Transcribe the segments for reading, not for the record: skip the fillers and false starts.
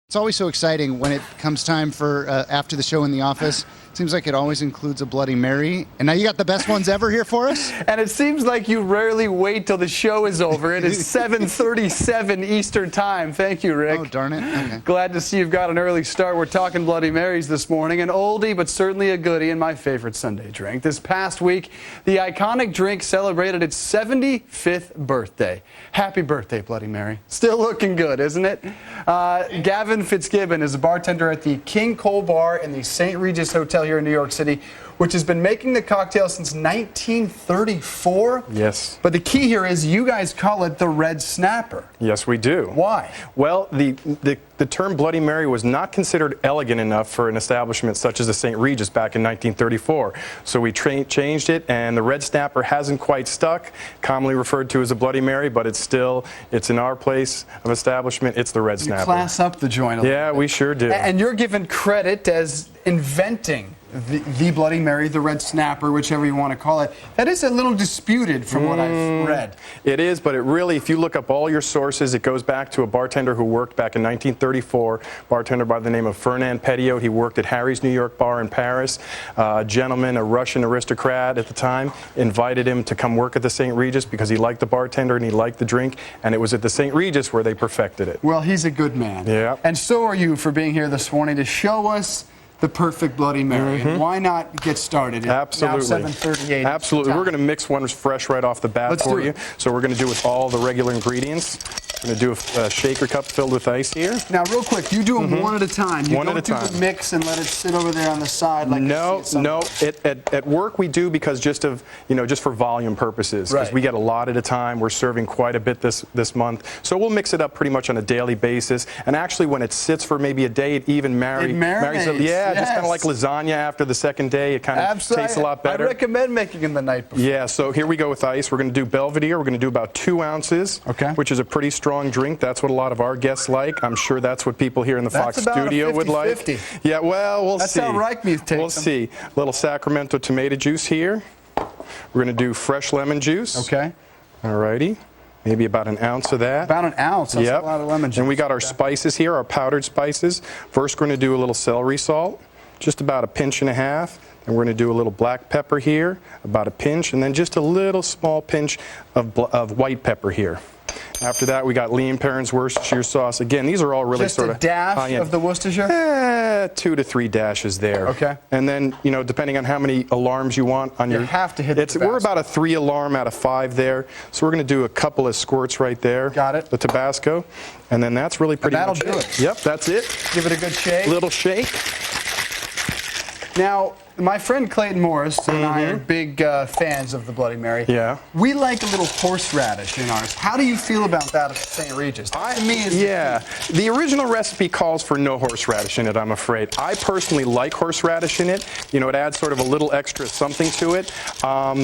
It's always so exciting when it comes time for after the show in the office. Seems like it always includes a Bloody Mary. And now you got the best ones ever here for us? And it seems like you rarely wait till the show is over. It is 7:37 Eastern Time. Thank you, Rick. Oh, darn it. Okay. Glad to see you've got an early start. We're talking Bloody Marys this morning. An oldie, but certainly a goodie, and my favorite Sunday drink. This past week, the iconic drink celebrated its 75th birthday. Happy birthday, Bloody Mary. Still looking good, isn't it? Gavin Fitzgibbon is a bartender at the King Cole Bar in the St. Regis Hotel here in New York City, which has been making the cocktail since 1934. Yes. But the key here is you guys call it the Red Snapper. Yes, we do. Why? Well, the term Bloody Mary was not considered elegant enough for an establishment such as the St. Regis back in 1934. So we changed it, and the Red Snapper hasn't quite stuck, commonly referred to as a Bloody Mary, but it's in our place of establishment, it's the Red Snapper. You class up the joint a little bit. We sure do. And you're given credit as inventing the Bloody Mary, the Red Snapper, whichever you want to call it. That is a little disputed from what I've read. It is, but it really, if you look up all your sources, it goes back to a bartender who worked back in 1934, bartender by the name of Fernand Petiot. He worked at Harry's New York Bar in Paris. A gentleman, a Russian aristocrat at the time, invited him to come work at the St. Regis because he liked the bartender and he liked the drink, and it was at the St. Regis where they perfected it. Well, he's a good man. Yeah. And so are you for being here this morning to show us the perfect Bloody Mary. And why not get started? Absolutely. Now 7:38. Absolutely. We're going to mix one fresh right off the bat for you. So we're going to do with all the regular ingredients. We're going to do a shaker cup filled with ice here. Now, real quick, you do them one at a time. You one at a time. Don't do the mix and let it sit over there on the side like no. At work we do because just for volume purposes. Because we get a lot at a time. We're serving quite a bit this month, so we'll mix it up pretty much on a daily basis. And actually, when it sits for maybe a day, it even marries. Just kind of like lasagna after the second day. It kind of tastes a lot better. I recommend making them the night before. Yeah. So here we go with ice. We're going to do Belvedere. We're going to do about 2 ounces. Okay. Which is a pretty strong drink. That's what a lot of our guests like. I'm sure that's what people here in the Fox studio would like. Yeah, well, we'll see. That's how Reichmuth takes We'll see. A little Sacramento tomato juice here. We're going to do fresh lemon juice. Okay. All righty. Maybe about an ounce of that. About an ounce. That's a lot of lemon juice. And we got our spices here, our powdered spices. First, we're going to do a little celery salt, just about a pinch and a half. And we're going to do a little black pepper here, about a pinch, and then just a little small pinch of white pepper here. After that, we got Lean Perrin's Worcestershire sauce. Again, these are all really sort of just a dash of the Worcestershire? 2 to 3 dashes there. Okay. And then, depending on how many alarms you want on your... You have to hit the Tabasco. We're about a 3 alarm out of 5 there. So we're going to do a couple of squirts right there. Got it. The Tabasco. And then that's really pretty much that'll do it. Yep, that's it. Give it a good shake. Little shake. Now, my friend Clayton Morris and I are big fans of the Bloody Mary. Yeah. We like a little horseradish in ours. How do you feel about that at St. Regis? The original recipe calls for no horseradish in it, I'm afraid. I personally like horseradish in it. It adds sort of a little extra something to it.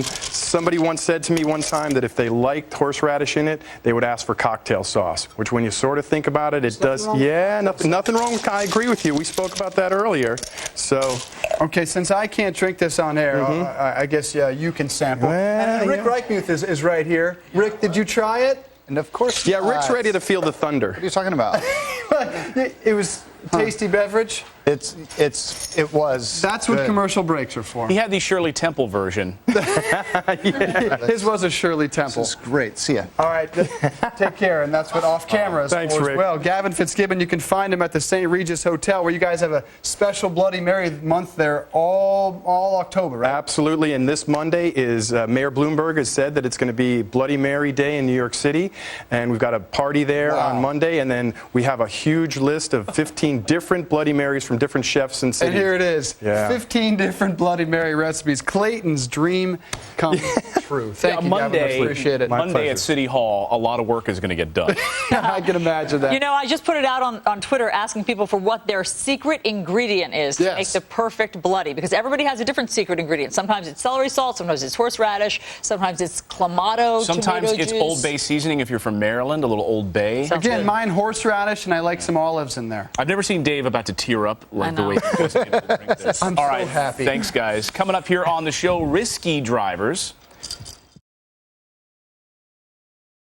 Somebody once said to me one time that if they liked horseradish in it, they would ask for cocktail sauce, which when you sort of think about it, it does. Yeah, nothing wrong with. I agree with you. We spoke about that earlier. So. Okay, since I can't drink this on air, I guess you can sample. And Rick Reichmuth is right here. Rick, did you try it? And of course. Yeah, Rick's ready to feel the thunder. What are you talking about? It was a tasty beverage. It was. That's what commercial breaks are for. He had the Shirley Temple version. His was a Shirley Temple. This is great. See ya. All right, take care, and that's what off camera is Thanks, for Rick. as well. Gavin Fitzgibbon, you can find him at the St. Regis Hotel, where you guys have a special Bloody Mary month there all October, right? Absolutely, and this Monday is Mayor Bloomberg has said that it's going to be Bloody Mary Day in New York City, and we've got a party there on Monday, and then we have a huge list of 15 different Bloody Marys from different chefs and cities. And here it is, Yeah. 15 different Bloody Mary recipes. Clayton's dream come true. Thank you, Monday, Gavin. I appreciate it. Monday at City Hall, a lot of work is going to get done. I can imagine that. I just put it out on Twitter asking people for what their secret ingredient is to make the perfect Bloody, because everybody has a different secret ingredient. Sometimes it's celery salt, sometimes it's horseradish, sometimes it's Clamato, sometimes tomato it's juice. Old Bay seasoning if you're from Maryland, a little Old Bay. Again, mine horseradish, and I like some olives in there. I've never seen Dave about to tear up like the way he wasn't able to drink this. I'm All so right, happy. Thanks, guys. Coming up here on the show, risky drivers.